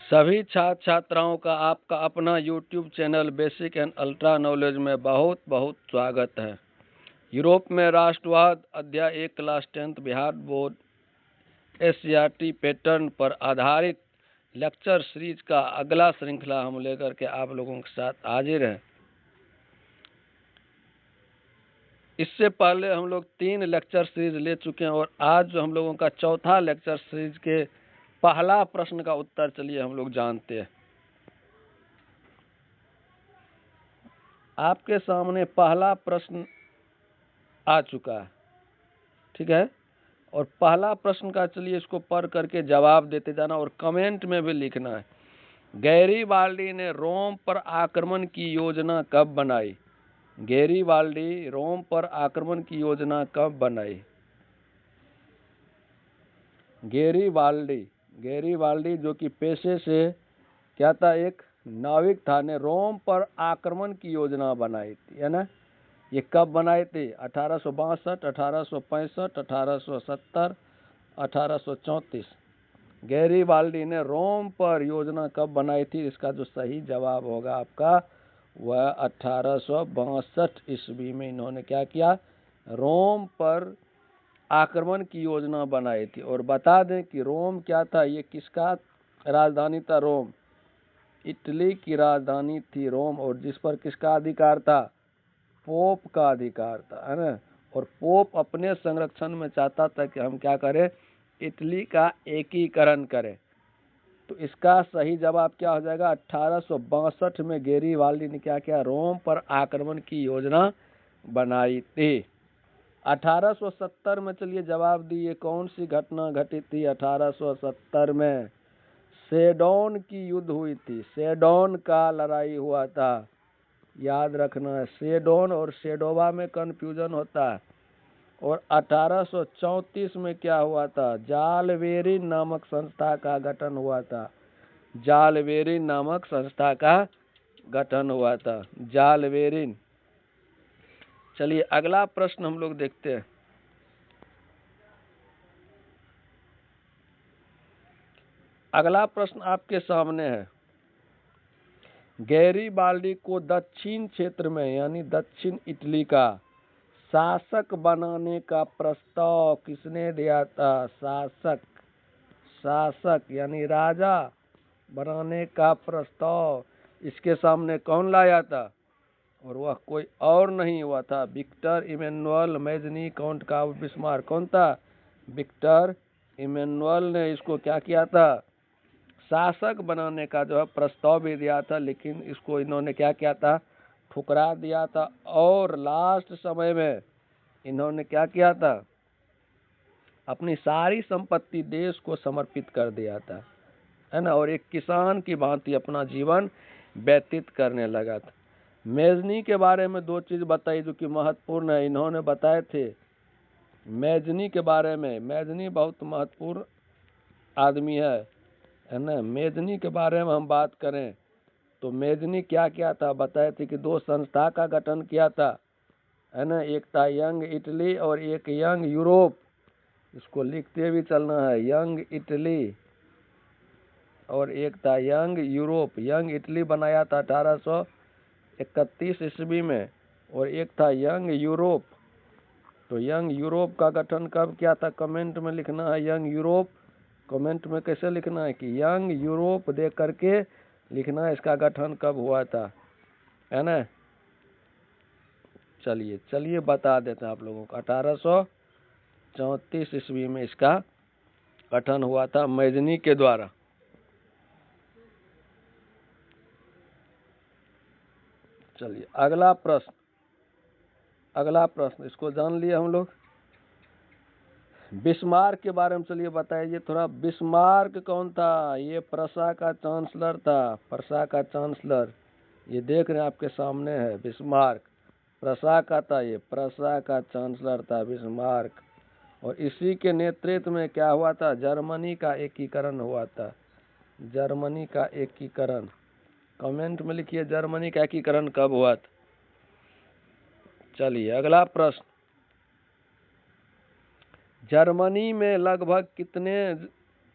सभी छात्र छात्राओं का आपका अपना YouTube channel basic and ultra knowledge में बहुत बहुत स्वागत है। यूरोप में राष्ट्रवाद अध्याय 1 class 10th Bihar board SCRT pattern पर आधारित लेक्चर सीरीज का अगला श्रृंखला हम लेकर के आप लोगों के साथ हाजिर हैं। इससे पहले हम लोग 3 लेक्चर सीरीज ले चुके हैं और आज जो हम लोगों का चौथा लेक्चर सीरीज के पहला प्रश्न का उत्तर चलिए हम लोग जानते हैं। आपके सामने पहला प्रश्न आ चुका है, ठीक है। और पहला प्रश्न का चलिए इसको पढ़ करके जवाब देते जाना और कमेंट में भी लिखना है। गैरीबाल्डी ने रोम पर आक्रमण की योजना कब बनाई? गैरीबाल्डी रोम पर आक्रमण की योजना कब बनाई? गैरीबाल्डी जो कि पेशे से क्या था, एक नाविक था, ने रोम पर आक्रमण की योजना बनाई थी, है ना। ये कब बनाई थी? 1862, 1865, 1870, 1834। गैरीबाल्डी ने रोम पर योजना कब बनाई थी? इसका जो सही जवाब होगा आपका वह 1862 ईस्वी में इन्होंने क्या किया? रोम पर आक्रमण की योजना बनाई थी। और बता दें कि रोम क्या था, ये किसका राजधानी था? रोम इटली की राजधानी थी रोम, और जिस पर किसका अधिकार था? पोप का अधिकार था, है ना। और पोप अपने संरक्षण में चाहता था कि हम क्या करें? इटली का एकीकरण करें। तो इसका सही जवाब क्या हो जाएगा? 1862 में गैरीबाल्डी ने क्या किया? रोम पर आक्रमण की योजना बनाई थी। 1870 में चलिए जवाब दिए, कौन सी घटना घटी थी 1870 में? सेडोन की युद्ध हुई थी। सेडोन का लड़ाई हुआ था, याद रखना है। सेडोन और सेडोवा में कंफ्यूजन होता है। और 1834 में क्या हुआ था? जालवेरिन नामक संस्था का गठन हुआ था। जालवेरिन नामक संस्था का गठन हुआ था, जालवेरिन। चलिए अगला प्रश्न हम लोग देखते हैं। अगला प्रश्न आपके सामने है। गैरीबाल्डी को दक्षिण क्षेत्र में यानी दक्षिण इटली का शासक बनाने का प्रस्ताव किसने दिया था? शासक यानी राजा बनाने का प्रस्ताव इसके सामने कौन लाया था? और वह कोई और नहीं हुआ था, विक्टर इमैनुअल मैजनी काउंट का बिस्मार्क। कौन था? विक्टर इमैनुअल ने इसको क्या किया था? शासक बनाने का जो है प्रस्ताव भी दिया था, लेकिन इसको इन्होंने क्या किया था? ठुकरा दिया था। और लास्ट समय में इन्होंने क्या किया था? अपनी सारी संपत्ति देश को समर्पित कर दिया था, है ना। और एक किसान की भांति अपना जीवन व्यतीत करने लगा था। मैजनी के बारे में 2 चीज बताई जो कि महत्वपूर्ण है। इन्होंने बताए थे मैजनी के बारे में, मैजनी बहुत महत्वपूर्ण आदमी है ना। मैजनी के बारे में हम बात करें तो मैजनी क्या किया था? बताए थे कि 2 संस्था का गठन किया था, है ना। एक था यंग इटली और एक यंग यूरोप। इसको लिखते भी चलना है, यंग इटली और एक था यंग यूरोप। यंग इटली बनाया था 1831 ईस्वी में, और एक था यंग यूरोप। तो यंग यूरोप का गठन कब किया था? कमेंट में लिखना है यंग यूरोप। कमेंट में कैसे लिखना है कि यंग यूरोप दे करके लिखना है इसका गठन कब हुआ था, है ना। चलिए बता देते हैं आप लोगों को। 1834 ईस्वी में इसका गठन हुआ था मैजनी के द्वारा। चलिए अगला प्रश्न इसको जान लिए हम लोग। बिस्मार्क के बारे में चलिए बताइए थोड़ा। बिस्मार्क कौन था? ये प्रसा का चांसलर था, प्रसा का चांसलर। ये देख रहे हैं आपके सामने है बिस्मार्क, प्रसा का था, ये प्रसा का चांसलर था बिस्मार्क। और इसी के नेतृत्व में क्या हुआ था? जर्मनी का एकीकरण हुआ था, जर्मनी का एकीकरण। कमेंट में लिखिए जर्मनी का एकीकरण कब हुआ था। चलिए अगला प्रश्न। जर्मनी में लगभग कितने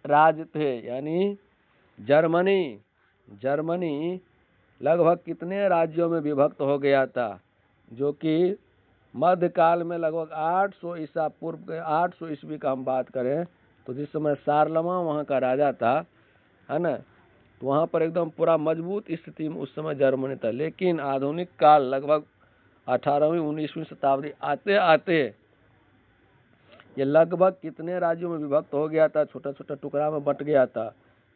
राज्य थे? यानी जर्मनी जर्मनी लगभग कितने राज्यों में विभक्त हो गया था, जो कि मध्यकाल में लगभग 800 ईसा पूर्व 800 ईस्वी का हम बात करें तो जिस समय शारलमा वहाँ का राजा था, है ना, तो वहाँ पर एकदम पूरा मजबूत स्थिति में उस समय जर्मनी था। लेकिन आधुनिक काल लगभग 18वीं 19वीं शताब्दी आते आते ये लगभग कितने राज्यों में विभक्त हो गया था, छोटा छोटा टुकड़ा में बंट गया था।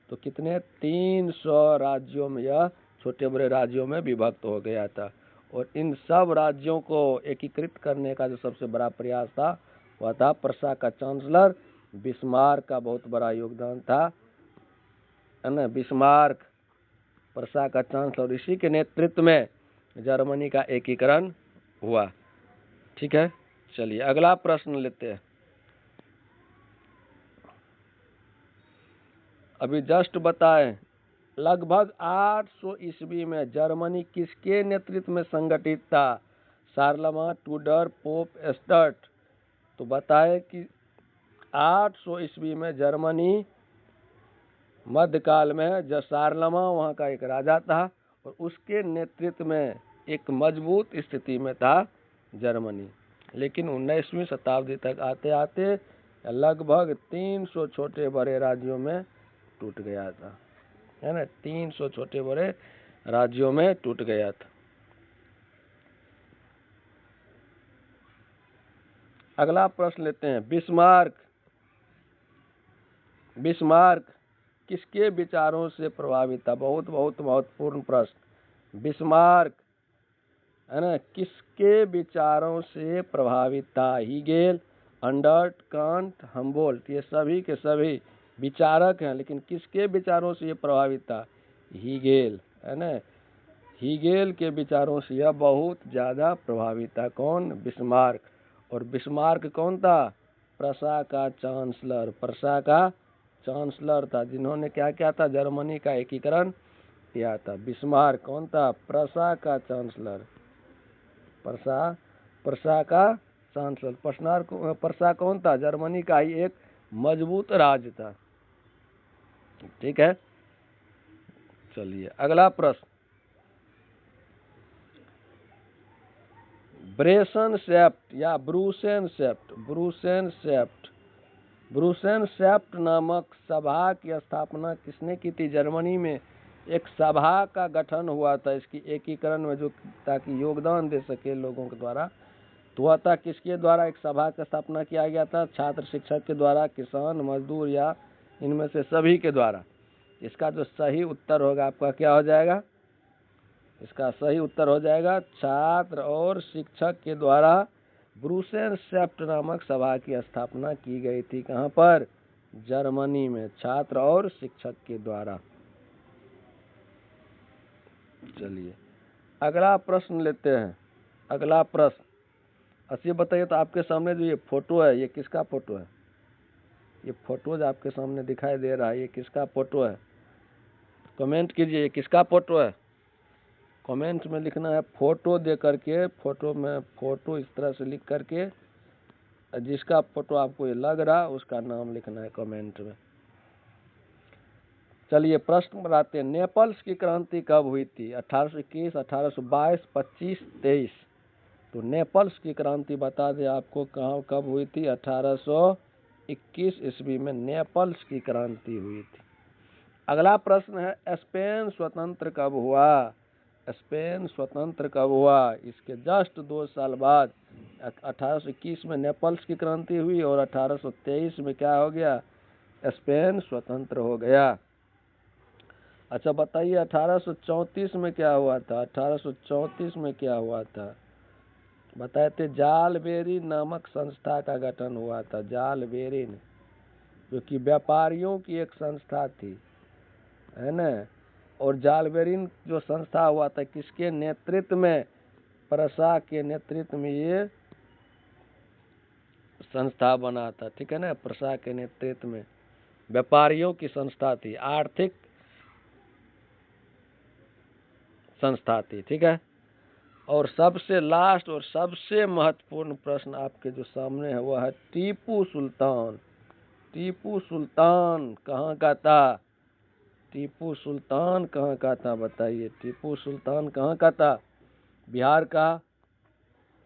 तो कितने 300 राज्यों में, यह छोटे बड़े राज्यों में विभक्त हो गया था। और इन सब राज्यों को एकीकृत करने का जो सबसे बड़ा प्रयास था वह था प्रशा का चांसलर बिस्मार्क का बहुत बड़ा योगदान था, है ना। बिस्मार्क प्रशा का चांसलर, इसी के नेतृत्व में जर्मनी का एकीकरण हुआ। ठीक है, चलिए अगला प्रश्न लेते हैं। अभी जस्ट बताएं, लगभग 800 ईस्वी में जर्मनी किसके नेतृत्व में संगठित था? शारलमा, टूडर, पोप, एस्टर्ट। तो बताएं कि 800 ईस्वी में जर्मनी मध्यकाल में जब शारलमा वहाँ का एक राजा था और उसके नेतृत्व में एक मजबूत स्थिति में था जर्मनी। लेकिन 19वीं शताब्दी तक आते आते लगभग 300 छोटे बड़े राज्यों में टूट गया था, है ना। 300 छोटे बड़े राज्यों में टूट गया था। अगला प्रश्न लेते हैं। बिस्मार्क किसके विचारों से प्रभावित था? बहुत बहुत महत्वपूर्ण प्रश्न। बिस्मार्क, है ना, किसके विचारों से प्रभावित था? हीगेल, अंडर्ट, कांट, हम्बोल्ट, ये सभी के सभी विचारक हैं, लेकिन किसके विचारों से ये प्रभावित था? हीगेल, है ना। हीगेल के विचारों से यह बहुत ज्यादा प्रभावित था। कौन? बिस्मार्क। और बिस्मार्क कौन था? प्रशा का चांसलर, प्रशा का चांसलर था, जिन्होंने क्या किया था? जर्मनी का एकीकरण किया था। बिस्मार्क कौन था? प्रशा का चांसलर, प्रशा का चांसलर। प्रशा कौन था? जर्मनी का ही एक मजबूत राज्य था। ठीक है, चलिए अगला प्रश्न। ब्रेसनसेफ्ट या ब्रूसेनसेफ्ट नामक सभा की स्थापना किसने की थी? जर्मनी में एक सभा का गठन हुआ था इसकी एकीकरण में, जो ताकि योगदान दे सके लोगों के द्वारा। तो वह था किसके द्वारा एक सभा का स्थापना किया गया था? छात्र शिक्षक के द्वारा, किसान, मजदूर, या इनमें से सभी के द्वारा? इसका जो सही उत्तर होगा आपका क्या हो जाएगा? इसका सही उत्तर हो जाएगा छात्र और शिक्षक के द्वारा ब्रूसेनसेफ्ट नामक सभा की स्थापना की गई थी। कहाँ पर? जर्मनी में, छात्र और शिक्षक के द्वारा। चलिए अगला प्रश्न लेते हैं। अगला प्रश्न, अच्छा ये बताइए तो आपके सामने जो ये फोटो है, ये किसका फोटो है? ये फोटो जो आपके सामने दिखाई दे रहा है, ये किसका फोटो है? कमेंट कीजिए, ये किसका फोटो है? कमेंट में लिखना है फोटो दे करके, फोटो में फोटो इस तरह से लिख करके, जिसका फोटो आपको ये लग रहा है उसका नाम लिखना है कमेंट में। चलिए प्रश्न बनाते हैं। नेपल्स की क्रांति कब हुई थी? 1821, 1822, 25, 23। तो नेपल्स की क्रांति बता दें आपको कहाँ कब हुई थी? 1821 ईस्वी में नेपल्स की क्रांति हुई थी। अगला प्रश्न है, स्पेन स्वतंत्र कब हुआ? स्पेन स्वतंत्र कब हुआ? इसके जस्ट 2 साल बाद 1821 में नेपल्स की क्रांति हुई और 1823 में क्या हो गया? स्पेन स्वतंत्र हो गया। अच्छा बताइए 1834 में क्या हुआ था? 1834 में क्या हुआ था? बताए थे जालबेरी नामक संस्था का गठन हुआ था। जालबेरिन, जो कि व्यापारियों की एक संस्था थी, है ना। और जालबेरिन जो संस्था हुआ था किसके नेतृत्व में? प्रशा के नेतृत्व में ये संस्था बना था। ठीक है ना, प्रशा के नेतृत्व में व्यापारियों की संस्था थी, आर्थिक संस्था थी। ठीक है, और सबसे लास्ट और सबसे महत्वपूर्ण प्रश्न आपके जो सामने है वह है टीपू सुल्तान। टीपू सुल्तान कहाँ का था? टीपू सुल्तान कहाँ का था बताइए? टीपू सुल्तान कहाँ का था? बिहार का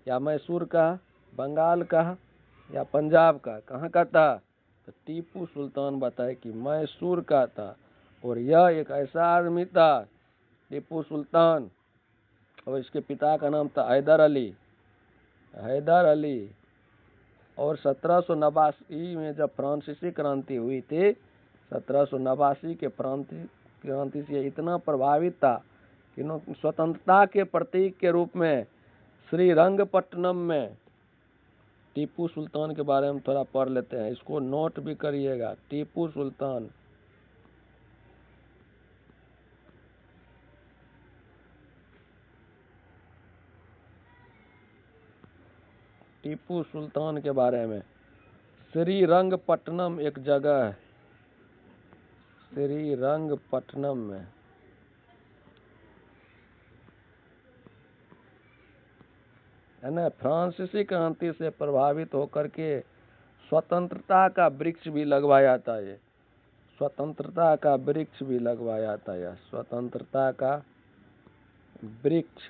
या मैसूर का, बंगाल का या पंजाब का? कहाँ का था? तो टीपू सुल्तान बताए कि मैसूर का था। और यह एक ऐसा आदमी था टीपू सुल्तान, और इसके पिता का नाम था हैदर अली। हैदर अली। और 1789 में जब फ्रांसीसी क्रांति हुई थी, 1789 के क्रांति से इतना प्रभावित था कि स्वतंत्रता के प्रतीक के रूप में श्रीरंगपट्टनम में टीपू सुल्तान के बारे में थोड़ा पढ़ लेते हैं, इसको नोट भी करिएगा। टीपू सुल्तान, टीपू सुल्तान के बारे में, श्रीरंगपट्टनम एक जगह है, श्रीरंगपट्टनम में। है ना, फ्रांसीसी क्रांति से प्रभावित होकर के स्वतंत्रता का वृक्ष भी लगवाया था ये, स्वतंत्रता का वृक्ष भी लगवाया था यह, स्वतंत्रता का वृक्ष,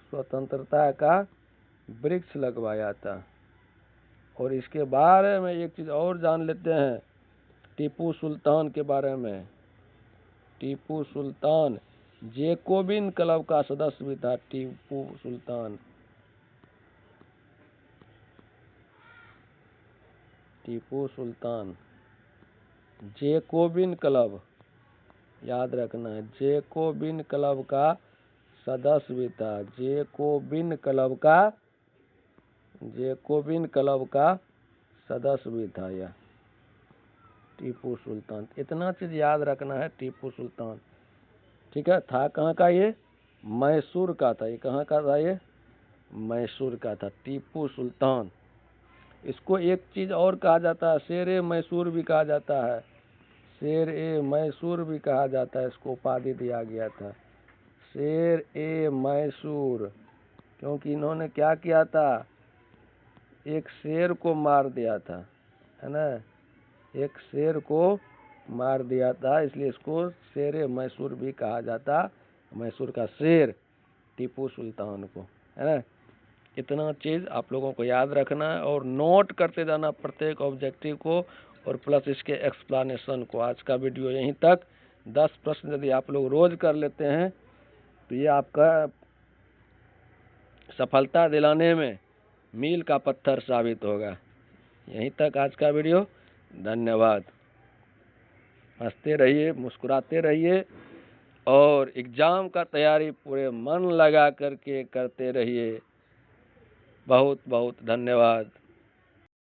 स्वतंत्रता का वृक्ष लगवाया था। और इसके बारे में एक चीज और जान लेते हैं टीपू सुल्तान के बारे में। टीपू सुल्तान जैकोबिन क्लब का सदस्य भी था। टीपू सुल्तान, टीपू सुल्तान जैकोबिन क्लब, याद रखना है, जैकोबिन क्लब का सदस्य भी था। जैकोबिन क्लब का, जैकोबिन क्लब का सदस्य भी था यह टीपू सुल्तान। इतना चीज याद रखना है टीपू सुल्तान। ठीक है, था कहाँ का ये? मैसूर का था। ये कहाँ का था? ये मैसूर का था टीपू सुल्तान। इसको एक चीज और कहा जाता है, शेर-ए मैसूर भी कहा जाता है, शेर-ए मैसूर भी कहा जाता है। इसको उपाधि दिया गया था शेर-ए मैसूर, क्योंकि इन्होंने क्या किया था? एक शेर को मार दिया था, है ना, एक शेर को मार दिया था, इसलिए इसको शेर-ए मैसूर भी कहा जाता, मैसूर का शेर टीपू सुल्तान को, है ना। इतना चीज आप लोगों को याद रखना है और नोट करते जाना प्रत्येक ऑब्जेक्टिव को और प्लस इसके एक्सप्लेनेशन को। आज का वीडियो यहीं तक। 10 प्रश्न यदि आप लोग रोज कर लेते हैं तो ये आपका सफलता दिलाने में मील का पत्थर साबित होगा। यहीं तक आज का वीडियो। धन्यवाद। हंसते रहिए, मुस्कुराते रहिए और एग्जाम का तैयारी पूरे मन लगा करके करते रहिए। बहुत बहुत धन्यवाद।